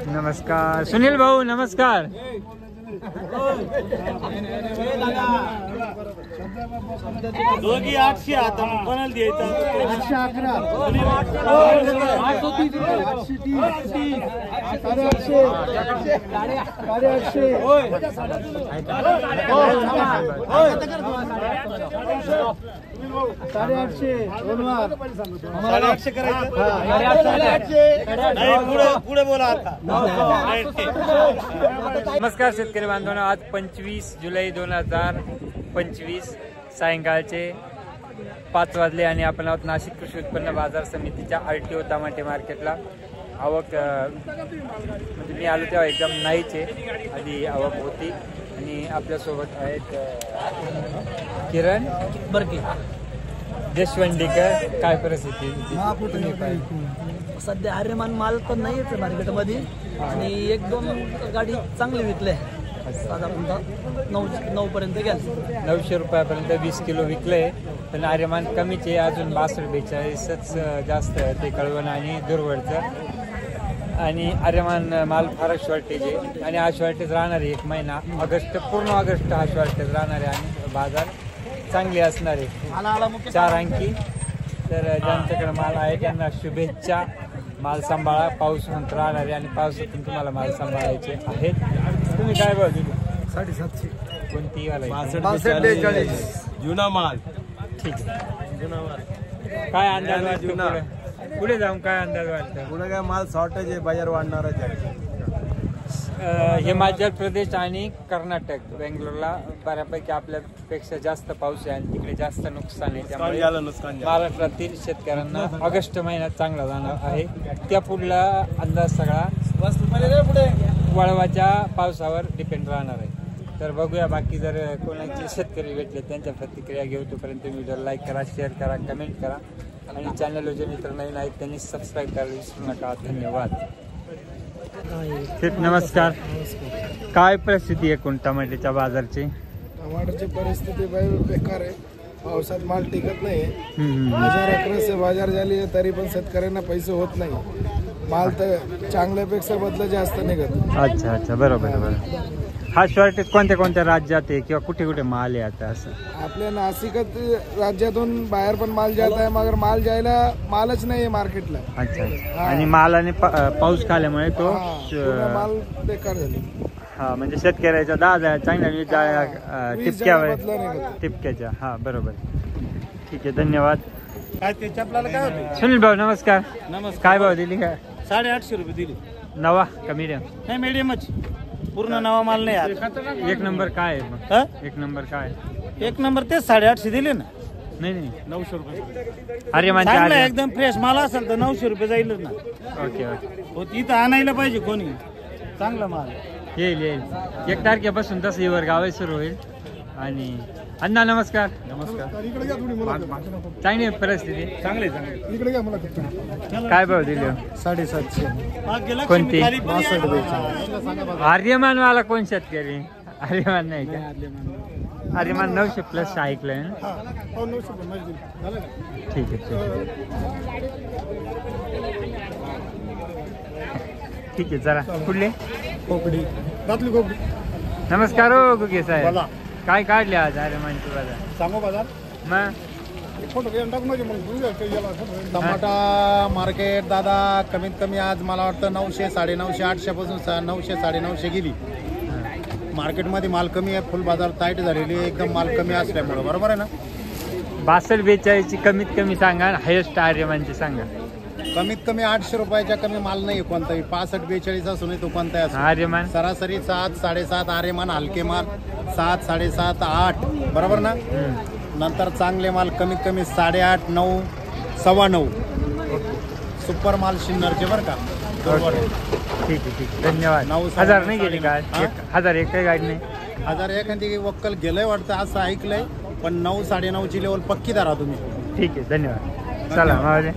नमस्कार सुनील भाऊ, नमस्कार। दोघी 800 आता कोणाला द्यायचं? 811 850 करायचं। पुढे बोला आता। नमस्कार शेतकरी बांधवांनो, आज 25 जुलै 2025 सायंकाळचे 5 वाजले आणि आपण आहोत नाशिक कृषी उत्पन्न बाजार समितीच्या RTO टमाटे मार्केटला। आवक म्हणजे मी आलो तेव्हा एकदम नाहीच आहे, आधी आवक होती। आणि आपल्यासोबत आहेत किरण बरके, देशवंडीकर। काय परिस्थिती सध्या आर्यमान माल तर नाहीच आहे मार्केटमध्ये आणि 1-2 गाडी चांगली विकले, साधारणतः 9 पर्यंत गेले। 900 रुपयापर्यंत 20 किलो विकले, पण आर्यमान कमीच आहे अजून। 62-42च जास्त ते कळवण आणि दुर्वडचं। आणि आर्यमान माल फारच शॉर्टेज आहे आणि हा शॉर्टेज राहणार आहे 1 महिना, ऑगस्ट पूर्ण ऑगस्ट हा शॉर्टेज राहणार आहे आणि बाजार चांगली असणार आहे 4 अंकी। तर ज्यांच्याकडे माल आहे त्यांना शुभेच्छा। माल सांभाळा, पाऊस म्हणत राहणार आहे आणि पावसातून तुम्हाला माल सांभाळायचे आहेत। तुम्ही काय भाव दिले? 750 कोणती वाला? 62-43 जुना माल। ठीक आहे, काय अंदाज वाटतो पुढे जाऊन? काय अंदाज वाटतं पुढे? काय माल शॉर्टेज आहे, बाजार वाढणारच आहे। हिमाचल प्रदेश आणि कर्नाटक, बेंगलोरला बऱ्यापैकी आपल्यापेक्षा जास्त पाऊस आहे आणि तिकडे जास्त नुकसान आहे, त्यामुळे महाराष्ट्रातील शेतकऱ्यांना ऑगस्ट महिन्यात चांगला जाणार आहे। त्या पुढला अंदाज सगळा वळवाच्या पावसावर डिपेंड राहणार आहे। तर बघूया, बाकी जर कोणाचे शेतकरी भेटले त्यांच्या प्रतिक्रिया घेऊ। तोपर्यंत व्हिडिओ लाईक करा, शेअर करा, कमेंट करा आणि चॅनलवर जे मित्र नवीन आहेत त्यांनी सबस्क्राईब करायला विसरू नका। धन्यवाद। नमस्कार, काय परिस्थिती आहे कोण टमाट्याच्या बाजारची? टमाटरची परिस्थिती बेकार आहे, पावसात माल टिकत नाही। बाजार अकराशे बाजार झाली तरी पण शेतकऱ्यांना पैसे होत नाही। माल तर चांगल्यापेक्षा बदला जास्त निघत। अच्छा अच्छा, बरोबर बरोबर। हा शॉर्टेज कोणत्या कोणत्या राज्यात आहे किंवा कुठे कुठे माल आहे आता? असं आपल्या नाशिकच राज्यातून बाहेर पण माल जात आहे, मगर माल जायला मालच नाही मार्केटला। अच्छा, आणि मालाने पाऊस खाल्यामुळे तो माल बेकार झाले। हा, म्हणजे शेतकऱ्याच्या 10,000 चांगल्या टिपक्याच्या। हा बरोबर, ठीक आहे, धन्यवाद। काय ते चपलाला काय होते? सुनील भाऊ नमस्कार। नमस्कार। काय भाव दिली? काय 850 रुपये दिली। नवा का मीडियम? नाही, मीडियमच, पूर्ण नवा माल नाही आता। 1 नंबर काय आहे मग? 1 नंबर काय? 1 नंबर ते 850 दिले ना। नाही 900 रुपये। अरे चांगला एकदम फ्रेश माल असेल तर 900 रुपये जाईलच ना। ओके ओके, इथं आणायला पाहिजे कोणी चांगला माल। येईल 1 तारखेपासून तसं हिवर गाव सुरू होईल। आणि अण्णा नमस्कार। नमस्कार। चांगली परिस्थिती? चांगले काय भाव दिले? 750 कोणती? 62 आर्यमान वाला कोण शेतकरी? आर्यमान नाही का? आर्यमान 900 प्लस ऐकलंय ना? ठीक आहे ठीक आहे, जरा पुढले खोकडी रातली खोकडी। नमस्कार हो गुगे साहेब, काय काढले आज आर्यमानची बाजार? सांगू बाजार मग टमाटा मार्केट दादा कमीत कमी आज मला वाटतं 900, 950, 800 पासून 900, 950 गेली। मार्केटमध्ये माल कमी आहे, फुल बाजार टाईट झालेली आहे, एकदम माल कमी असल्यामुळे। बरोबर आहे ना? 62-42 ची कमीत कमी सांगा, हायेस्ट आर्यमानची सांगा। कमीत कमी 800 रुपयाच्या कमी माल नाही कोणताही। 65-42 असून तो कोणताही असो। आर्यमान सरासरी 7, 7.5 आर्यमान, हलके माल 7, 7.5, 8, बरोबर ना? नंतर चांगले माल कमीत कमी 8.5, 9, 9.25 सुपर माल शिन्नरचे बरं का। बरोबर, ठीक आहे ठीक आहे, धन्यवाद। 1000 नाही गेली का? 1001 काही गाडी नाही? 1000 एखादी वक्कल गेलंय वाटतं असं ऐकलंय, पण 9, 9.5 ची लेवल पक्की धरा तुम्ही। ठीक आहे, धन्यवाद। चला मावले।